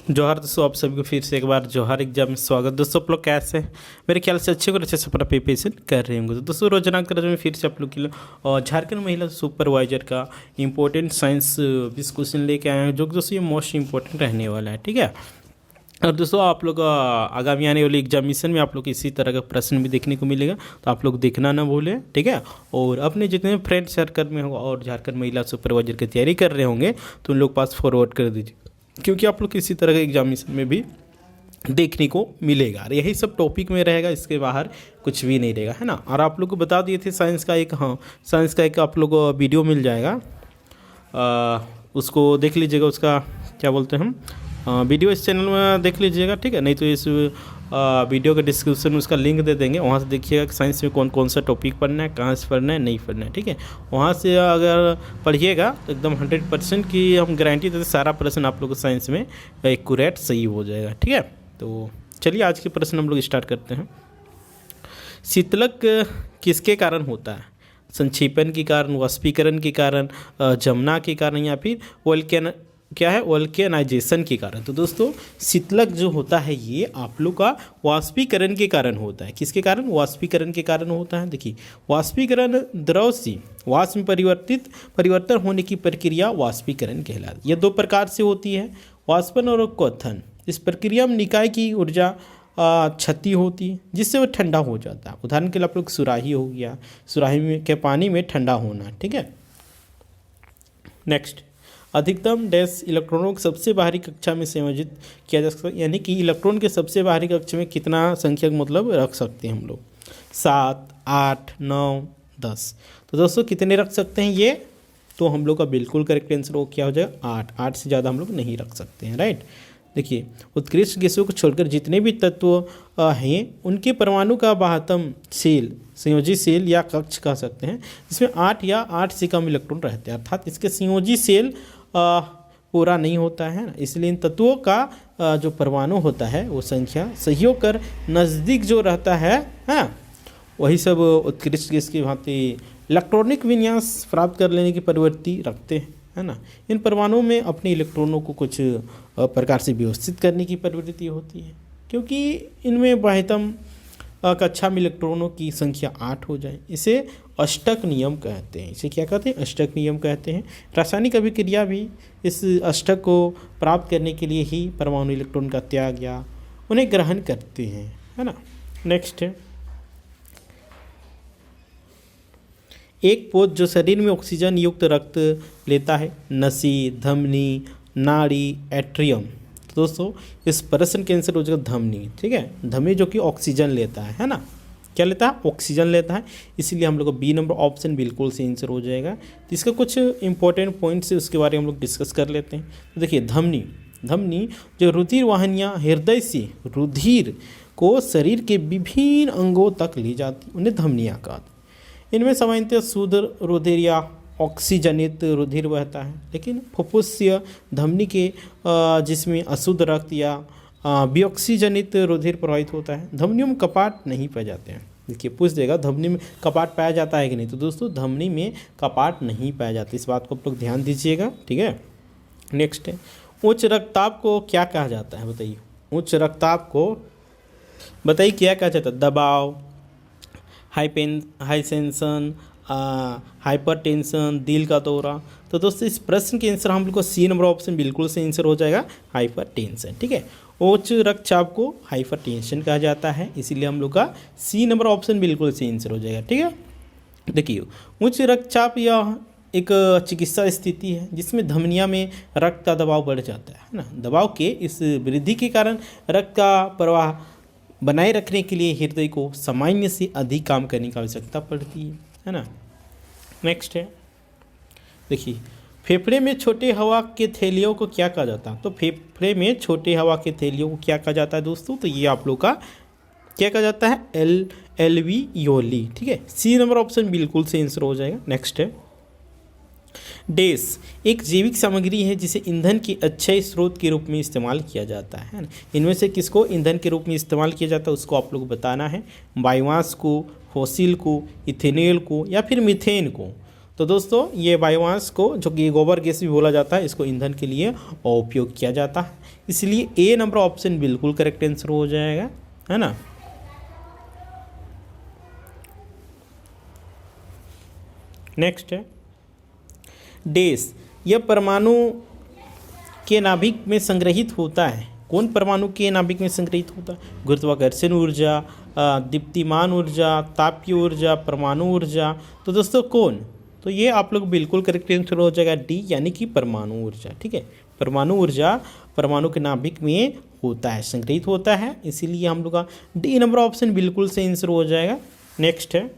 जोहार दोस्तों, आप सभी को फिर से एक बार जोहार एग्जाम में स्वागत। दोस्तों आप लोग कैसे हैं? मेरे ख्याल से अच्छे और अच्छे से अपना प्रिपरेशन कर रहे होंगे। तो दोस्तों रोजाना की तरह में फिर से आप लोग के लिए झारखंड महिला सुपरवाइजर का इंपॉर्टेंट साइंस 20 क्वेश्चन लेके आए हैं, जो कि दोस्तों ये मोस्ट इंपॉर्टेंट रहने वाला है। ठीक है। और दोस्तों आप लोग आगामी आने वाली एग्जामिनेशन में आप लोग इसी तरह का प्रश्न भी देखने को मिलेगा, तो आप लोग देखना ना भूलें। ठीक है। और अपने जितने फ्रेंड सर्कल में होगा और झारखंड महिला सुपरवाइजर की तैयारी कर रहे होंगे तो उन लोग पास फॉरवर्ड कर दीजिए, क्योंकि आप लोग इसी तरह के एग्जामिनेशन में भी देखने को मिलेगा। और यही सब टॉपिक में रहेगा, इसके बाहर कुछ भी नहीं रहेगा, है ना। और आप लोग को बता दिए थे साइंस का एक आप लोग को वीडियो मिल जाएगा, उसको देख लीजिएगा। उसका क्या बोलते हैं हम वीडियो इस चैनल में देख लीजिएगा। ठीक है। नहीं तो इस वीडियो के डिस्क्रिप्शन में उसका लिंक दे देंगे, वहाँ से देखिएगा कि साइंस में कौन कौन सा टॉपिक पढ़ना है, कहाँ से पढ़ना है, नहीं पढ़ना है। ठीक है। वहाँ से अगर पढ़िएगा तो एकदम 100% की हम गारंटी देते सारा प्रश्न आप लोग को साइंस में एक्यूरेट सही हो जाएगा। ठीक है। तो चलिए आज के प्रश्न हम लोग स्टार्ट करते हैं। शीतलक किसके कारण होता है? संक्षेपण के कारण, वाष्पीकरण के कारण, जमना के कारण, या फिर वोल्केनाइजेशन के कारण। तो दोस्तों शीतलक जो होता है ये आप लोग का वाष्पीकरण के कारण होता है। किसके कारण? वाष्पीकरण के कारण होता है। देखिए, वाष्पीकरण द्रव से वाष्प में परिवर्तन होने की प्रक्रिया वाष्पीकरण कहलाती है। यह दो प्रकार से होती है, वाष्पन और क्वथन। इस प्रक्रिया में निकाय की ऊर्जा क्षति होती है, जिससे वो ठंडा हो जाता है। उदाहरण के लिए आप लोग सुराही हो गया, सुराही में के पानी में ठंडा होना। ठीक है। नेक्स्ट, अधिकतम डैश इलेक्ट्रॉनों को सबसे बाहरी कक्षा में संयोजित किया जा सकता है, यानी कि इलेक्ट्रॉन के सबसे बाहरी कक्षा में कितना संख्यक मतलब रख सकते हैं हम लोग? 7, 8, 9, 10। तो दोस्तों कितने रख सकते हैं ये? तो हम लोग का बिल्कुल करेक्ट आंसर वो क्या हो जाएगा? 8। 8 से ज़्यादा हम लोग नहीं रख सकते हैं। राइट। देखिए, उत्कृष्ट गैसों को छोड़कर जितने भी तत्व हैं उनके परमाणु का बाह्यतम सेल, संयोजी सेल या कक्ष कह सकते हैं, जिसमें 8 या 8 से कम इलेक्ट्रॉन रहते हैं। अर्थात इसके संयोजी सेल पूरा नहीं होता है ना। इसलिए इन तत्वों का जो परमाणु होता है वो संख्या सही होकर नज़दीक जो रहता है, हाँ, वही सब उत्कृष्ट गैस की भांति इलेक्ट्रॉनिक विन्यास प्राप्त कर लेने की प्रवृत्ति रखते हैं, है ना। इन परमाणुओं में अपने इलेक्ट्रॉनों को कुछ प्रकार से व्यवस्थित करने की प्रवृत्ति होती है, क्योंकि इनमें बाह्यतम कक्षा में इलेक्ट्रॉनों की संख्या 8 हो जाए। इसे अष्टक नियम कहते हैं। इसे क्या कहते हैं? अष्टक नियम कहते हैं। रासायनिक अभिक्रिया भी इस अष्टक को प्राप्त करने के लिए ही परमाणु इलेक्ट्रॉन का त्याग या उन्हें ग्रहण करते हैं, है ना। नेक्स्ट है, एक पोत जो शरीर में ऑक्सीजन युक्त रक्त लेता है, नसी, धमनी, नाड़ी, एट्रियम। तो दोस्तों इस प्रश्न के आंसर हो जाएगा धमनी। ठीक है। धमनी जो कि ऑक्सीजन लेता है ना। क्या लेता है? ऑक्सीजन लेता है। इसीलिए हम लोग का बी नंबर ऑप्शन बिल्कुल से आंसर हो जाएगा। तो इसका कुछ इंपॉर्टेंट पॉइंट्स है, उसके बारे में हम लोग डिस्कस कर लेते हैं। तो देखिए, धमनी जो रुधिर वाहिनियाँ हृदय से रुधिर को शरीर के विभिन्न अंगों तक ले जाती, उन्हें धमनियाँ कहते हैं। इनमें सामान्यतः शुद्ध रुधिर या ऑक्सीजनित रुधिर बहता है, लेकिन फुफ्फुसीय धमनी के जिसमें अशुद्ध रक्त या विऑक्सीजनित रुधिर प्रवाहित होता है। धमनियों में कपाट नहीं पाए जाते हैं। देखिए, पूछ देगा धमनी में कपाट पाया जाता है कि नहीं। तो दोस्तों धमनी में कपाट नहीं पाया जाता, इस बात को आप लोग ध्यान दीजिएगा। ठीक है। नेक्स्ट है, उच्च रक्तचाप को क्या कहा जाता है? बताइए, उच्च रक्तचाप को बताइए क्या कहा जाता है? दबाव, हाईटेंशन, हाइपरटेंशन, दिल का दौरा। तो दोस्तों इस प्रश्न के आंसर हम लोग को सी नंबर ऑप्शन बिल्कुल से आंसर हो जाएगा, हाइपरटेंशन। ठीक है। उच्च रक्तचाप को हाइपरटेंशन कहा जाता है, इसीलिए हम लोग का सी नंबर ऑप्शन बिल्कुल से आंसर हो जाएगा। ठीक है। देखिए, उच्च रक्तचाप यह एक चिकित्सा स्थिति है जिसमें धमनिया में रक्त का दबाव बढ़ जाता है ना। दबाव के इस वृद्धि के कारण रक्त का प्रवाह बनाए रखने के लिए हृदय को सामान्य से अधिक काम करने की आवश्यकता पड़ती है ना। नेक्स्ट है, देखिए, फेफड़े में छोटे हवा के थैलियों को क्या कहा जाता है? तो फेफड़े में छोटे हवा के थैलियों को क्या कहा जाता है दोस्तों? तो ये आप लोग का क्या कहा जाता है? एल्वियोली। ठीक है। सी नंबर ऑप्शन बिल्कुल से आंसर हो जाएगा। नेक्स्ट है, डैश एक जैविक सामग्री है जिसे ईंधन के अच्छे स्रोत के रूप में इस्तेमाल किया जाता है ना। इनमें से किसको ईंधन के रूप में इस्तेमाल किया जाता है उसको आप लोग बताना है। बायोमास को, फॉसिल को, इथेनॉल को, या फिर मीथेन को। तो दोस्तों ये बायोमास को, जो कि गोबर गैस भी बोला जाता है, इसको ईंधन के लिए उपयोग किया जाता है। इसलिए ए नंबर ऑप्शन बिल्कुल करेक्ट आंसर हो जाएगा, है ना। नेक्स्ट है डैश, यह परमाणु के नाभिक में संग्रहित होता है। कौन परमाणु के नाभिक में संग्रहित होता है? गुरुत्वाकर्षण ऊर्जा, दीप्तिमान ऊर्जा, तापीय ऊर्जा, परमाणु ऊर्जा। तो दोस्तों कौन? तो ये आप लोग बिल्कुल करेक्ट आंसर हो जाएगा डी, यानी कि परमाणु ऊर्जा। ठीक है, परमाणु ऊर्जा परमाणु के नाभिक में होता है, संग्रहित होता है, इसीलिए हम लोग का डी नंबर ऑप्शन बिल्कुल सही आंसर हो जाएगा। नेक्स्ट है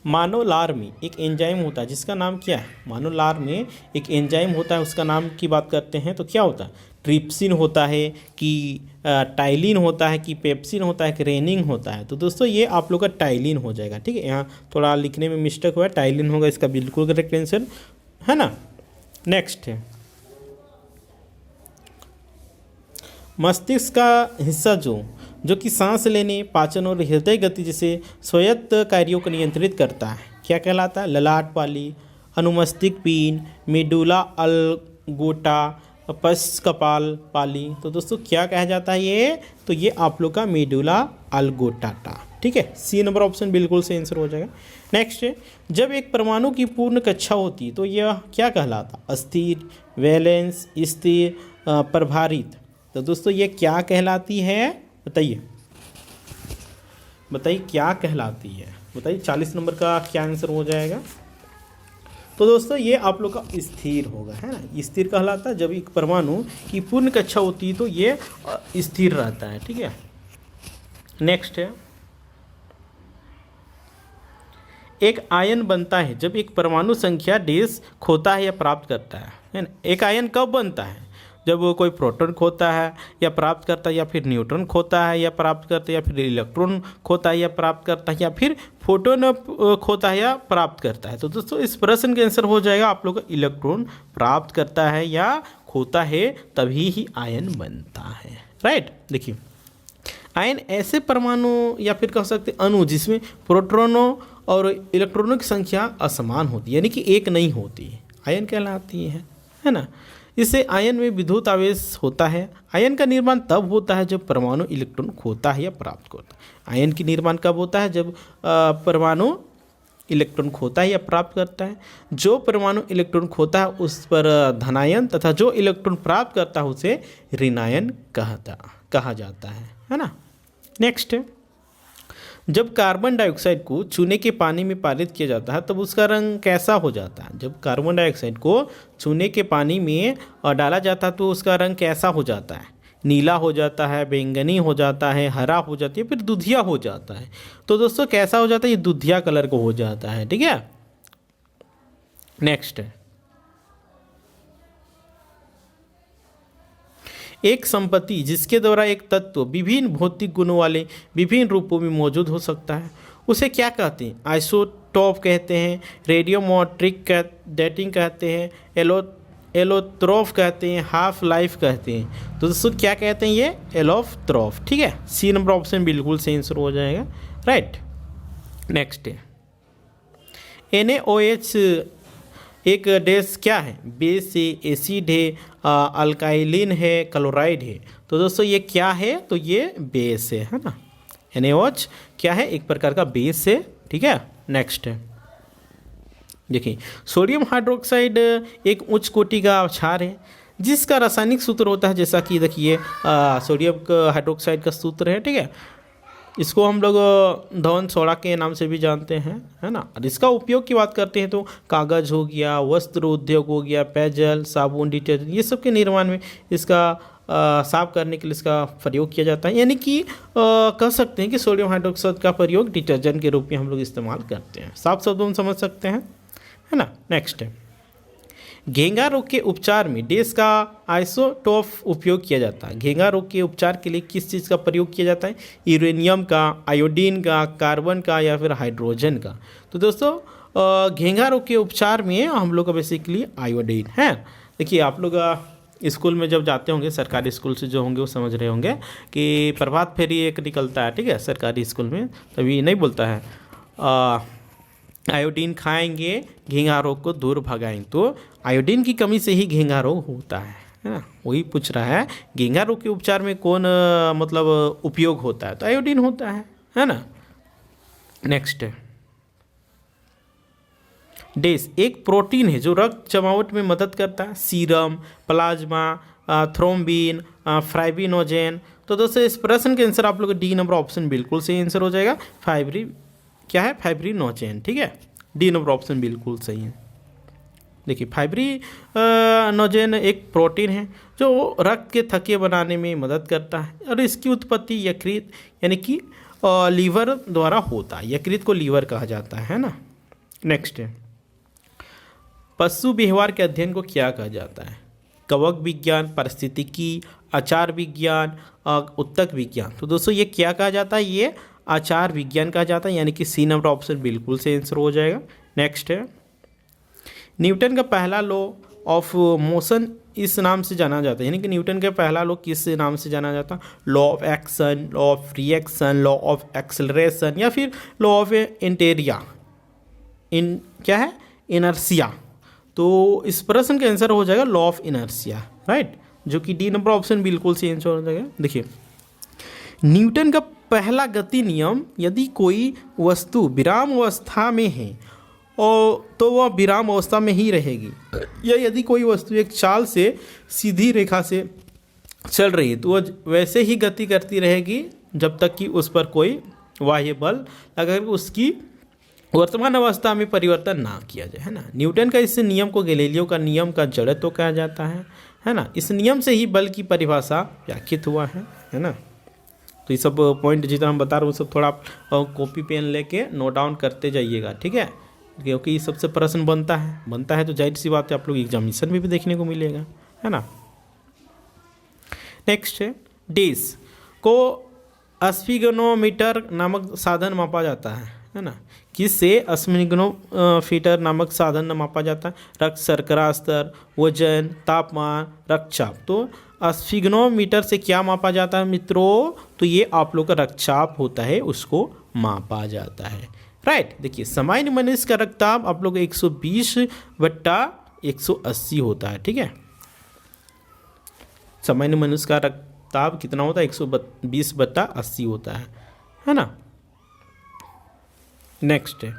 मानव लार में एक एंजाइम होता है जिसका नाम क्या है? मानव लार में एक एंजाइम होता है, उसका नाम की बात करते हैं तो क्या होता है? ट्रिप्सिन होता है कि टाइलिन होता है कि पेप्सिन होता है कि रेनिन होता है? तो दोस्तों ये आप लोग का टाइलिन हो जाएगा। ठीक है, यहाँ थोड़ा लिखने में मिस्टेक हुआ है, टाइलिन होगा इसका बिल्कुल करेक्ट आंसर, है ना। नेक्स्ट है मस्तिष्क का हिस्सा जो कि सांस लेने, पाचन और हृदय गति जैसे स्वायत्त कार्यों को नियंत्रित करता है, क्या कहलाता है? ललाट पाली, अनुमस्तिष्क पिंड, मेडुला अल्गोटा, पश्च कपाल पाली। तो दोस्तों क्या कहा जाता है ये? तो ये आप लोग का मेडुला अल्गोटाटा। ठीक है, सी नंबर ऑप्शन बिल्कुल से आंसर हो जाएगा। नेक्स्ट है जब एक परमाणु की पूर्ण कक्षा होती है तो यह क्या कहलाता? अस्थिर, वैलेंस, स्थिर, प्रभारित। तो दोस्तों ये क्या कहलाती है? बताइए क्या कहलाती है? बताइए 40 नंबर का क्या आंसर हो जाएगा? तो दोस्तों ये आप लोग का स्थिर होगा, है ना। स्थिर कहलाता है जब एक परमाणु की पूर्ण कक्षा होती है तो ये स्थिर रहता है। ठीक है, नेक्स्ट है एक आयन बनता है जब एक परमाणु संख्या डैश खोता है या प्राप्त करता है ना। एक आयन कब बनता है? जब वो कोई प्रोटॉन खोता है या प्राप्त करता है, या फिर न्यूट्रॉन खोता है या प्राप्त करता है, या फिर इलेक्ट्रॉन खोता है या प्राप्त करता है, या फिर फोटोन खोता है या प्राप्त करता है। तो दोस्तों इस प्रश्न का आंसर हो जाएगा आप लोग इलेक्ट्रॉन प्राप्त करता है या खोता है तभी ही आयन बनता है। राइट, देखिए आयन ऐसे परमाणु या फिर कह सकते अणु जिसमें प्रोटॉनों और इलेक्ट्रॉनों की संख्या असमान होती है, यानी कि एक नहीं होती, आयन कहलाती है ना। इससे आयन में विद्युत आवेश होता है। आयन का निर्माण तब होता है जब परमाणु इलेक्ट्रॉन खोता है या प्राप्त करता है। आयन की निर्माण कब होता है? जब परमाणु इलेक्ट्रॉन खोता है या प्राप्त करता है। जो परमाणु इलेक्ट्रॉन खोता है उस पर धनायन तथा जो इलेक्ट्रॉन प्राप्त करता है उसे ऋणायन कहा जाता है ना। नेक्स्ट है जब कार्बन डाइऑक्साइड को चूने के पानी में पारित किया जाता है तब उसका रंग कैसा हो जाता है? जब कार्बन डाइऑक्साइड को चूने के पानी में डाला जाता है तो उसका रंग कैसा हो जाता है? नीला हो जाता है, बैंगनी हो जाता है, हरा हो जाती है, फिर दुधिया हो जाता है। तो दोस्तों कैसा हो जाता है? ये दुधिया कलर को हो जाता है। ठीक है, नेक्स्ट है एक संपत्ति जिसके द्वारा एक तत्व विभिन्न भौतिक गुणों वाले विभिन्न रूपों में मौजूद हो सकता है उसे क्या कहते हैं? आइसोटॉप कहते हैं, रेडियोमोट्रिक डेटिंग कहते हैं, एलोट्रॉफ कहते हैं, हाफ लाइफ कहते हैं। तो दोस्तों क्या कहते हैं? ये एलोट्रॉफ। ठीक है, सी नंबर ऑप्शन बिल्कुल सही आंसर हो जाएगा। राइट, नेक्स्ट है NaOH एक डैश क्या है? बेस है, एसिड है, अल्काइलिन है, क्लोराइड है। तो दोस्तों ये क्या है? तो ये बेस है ना। NaOH क्या है? एक प्रकार का बेस है। ठीक है, नेक्स्ट है देखिए सोडियम हाइड्रोक्साइड एक उच्च कोटि का क्षार है जिसका रासायनिक सूत्र होता है, जैसा कि देखिए सोडियम हाइड्रोक्साइड का सूत्र है। ठीक है, इसको हम लोग धवन सोडा के नाम से भी जानते हैं, है ना। और इसका उपयोग की बात करते हैं तो कागज़ हो गया, वस्त्र उद्योग हो गया, पेयजल, साबुन, डिटर्जेंट, ये सब के निर्माण में इसका साफ करने के लिए इसका प्रयोग किया जाता है। यानी कि कह सकते हैं कि सोडियम हाइड्रोक्साइड का प्रयोग डिटर्जेंट के रूप में हम लोग इस्तेमाल करते हैं। साफ शब्दों में समझ सकते हैं, है ना। नेक्स्ट है घेंगा रोग के उपचार में डैश का आइसोटोप उपयोग किया जाता है। घेंगा रोग के उपचार के लिए किस चीज़ का प्रयोग किया जाता है? यूरेनियम का, आयोडीन का, कार्बन का या फिर हाइड्रोजन का। तो दोस्तों घेंगा रोग के उपचार में हम लोग का बेसिकली आयोडीन है। देखिए आप लोग स्कूल में जब जाते होंगे, सरकारी स्कूल से जो होंगे वो समझ रहे होंगे कि प्रभात फेरी एक निकलता है। ठीक है, सरकारी स्कूल में तभी नहीं बोलता है आयोडीन खाएंगे घेंघा रोग को दूर भगाएंगे। तो आयोडीन की कमी से ही घेंघा रोग होता है ना। वही पूछ रहा है घेंघा रोग के उपचार में कौन मतलब उपयोग होता है, तो आयोडीन होता है ना। नेक्स्ट है डेस, एक प्रोटीन है जो रक्त जमावट में मदद करता है। Serum, plasma, thrombin, fibrinogen. तो दोस्तों इस प्रश्न के आंसर आप लोग डी नंबर ऑप्शन बिल्कुल सही आंसर हो जाएगा। फाइब्रिनोजेन, ठीक है, डी नंबर ऑप्शन बिल्कुल सही है। देखिए फाइब्रिनोजेन एक प्रोटीन है जो रक्त के थक्के बनाने में मदद करता है और इसकी उत्पत्ति यकृत यानी कि लीवर द्वारा होता है। यकृत को लीवर कहा जाता है ना। नेक्स्ट है पशु व्यवहार के अध्ययन को क्या कहा जाता है? कवक विज्ञान, पारिस्थितिकी, आचार विज्ञान, उत्तक विज्ञान। तो दोस्तों ये क्या कहा जाता है? ये आचार विज्ञान कहा जाता है, यानी कि सी नंबर ऑप्शन बिल्कुल से आंसर हो जाएगा। नेक्स्ट है न्यूटन का पहला लॉ ऑफ मोशन इस नाम से जाना जाता है, यानी कि न्यूटन का पहला लॉ किस नाम से जाना जाता है? Law of action, law of reaction, law of acceleration या फिर लॉ ऑफ क्या है इनर्सिया। तो इस प्रश्न का आंसर हो जाएगा लॉ ऑफ इनर्सिया, राइट, जो कि डी नंबर ऑप्शन बिल्कुल से आंसर हो जाएगा। देखिए न्यूटन का पहला गति नियम, यदि कोई वस्तु विराम अवस्था में है और तो वह विराम अवस्था में ही रहेगी, या यदि कोई वस्तु एक चाल से सीधी रेखा से चल रही है तो वह वैसे ही गति करती रहेगी जब तक कि उस पर कोई बाह्य बल अगर उसकी वर्तमान अवस्था में परिवर्तन ना किया जाए, है ना। न्यूटन का इस नियम को गैलीलियो का नियम का जड़त्व कहा जाता है ना। इस नियम से ही बल की परिभाषा व्याख्यात हुआ है ना। तो ये सब पॉइंट जितना हम बता रहे हूँ सब थोड़ा आप कॉपी पेन लेके नोट डाउन करते जाइएगा, ठीक है, क्योंकि सबसे प्रश्न बनता है तो जाहिर सी बात है आप लोग एग्जामिनेशन में भी देखने को मिलेगा, है ना। नेक्स्ट है डेस को स्फिग्नोमीटर नामक साधन मापा जाता है ना। किससे स्फिग्नोमीटर नामक साधन मापा जाता है? रक्त शर्करा स्तर, वजन, तापमान, रक्तचाप। तो स्फिग्नोमीटर से क्या मापा जाता है मित्रों? तो ये आप लोग का रक्तचाप होता है, उसको मापा जाता है, राइट। देखिए सामान्य मनुष्य का रक्तचाप आप लोग 120/180 होता है, ठीक है। सामान्य मनुष्य का रक्तचाप कितना होता है? 120/80 होता है ना। नेक्स्ट है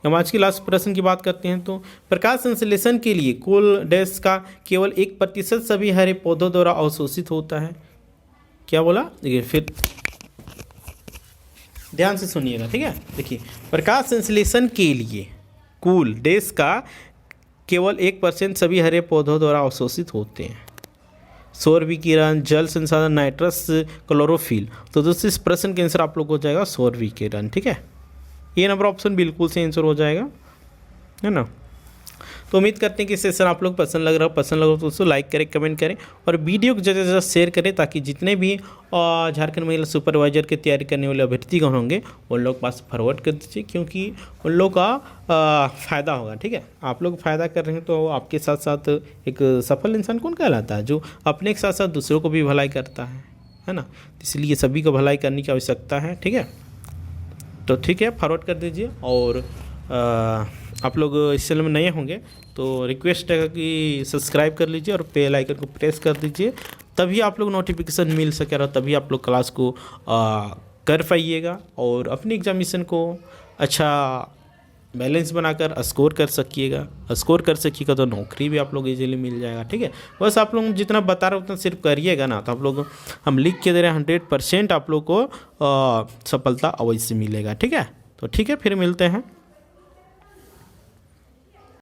हम आज की लास्ट प्रश्न की बात करते हैं। तो प्रकाश संश्लेषण के लिए कुल डैश का केवल 1% सभी हरे पौधों द्वारा अवशोषित होता है। क्या बोला? देखिए फिर ध्यान से सुनिएगा, ठीक है। देखिए प्रकाश संश्लेषण के लिए कुल डैश का केवल 1% सभी हरे पौधों द्वारा अवशोषित होते हैं। सौर विकिरण, जल संसाधन, नाइट्रस, क्लोरोफिल। तो दोस्तों इस प्रश्न का आंसर आप लोग हो जाएगा सौर विकिरण, ठीक है। ये नंबर ऑप्शन बिल्कुल से आंसर हो जाएगा, है ना। तो उम्मीद करते हैं कि सेशन आप लोग पसंद लग रहा हो तो दोस्तों लाइक करें, कमेंट करें और वीडियो को ज़्यादा से ज़्यादा शेयर करें, ताकि जितने भी झारखंड महिला सुपरवाइजर की तैयारी करने वाले अभ्यर्थीगण होंगे उन लोग पास फॉरवर्ड कर दीजिए, क्योंकि उन लोग का फ़ायदा होगा, ठीक है। आप लोग फ़ायदा कर रहे हैं तो आपके साथ साथ एक सफल इंसान कौन कहलाता है? जो अपने के साथ साथ दूसरों को भी भलाई करता है ना। इसलिए सभी को भलाई करने की आवश्यकता है, ठीक है। तो ठीक है, फॉरवर्ड कर दीजिए। और आप लोग इस चैनल में नए होंगे तो रिक्वेस्ट है कि सब्सक्राइब कर लीजिए और बेल आइकन को प्रेस कर दीजिए, तभी आप लोग नोटिफिकेशन मिल सकेगा, तभी आप लोग क्लास को कर पाइएगा और अपनी एग्जामिनेशन को अच्छा बैलेंस बनाकर स्कोर कर सकिएगा तो नौकरी भी आप लोग इजीली मिल जाएगा, ठीक है। बस आप लोग जितना बता रहे हो उतना सिर्फ करिएगा ना, तो आप लोग हम लिख के दे रहे हैं 100% आप लोग को सफलता अवश्य मिलेगा, ठीक है। तो ठीक है, फिर मिलते हैं।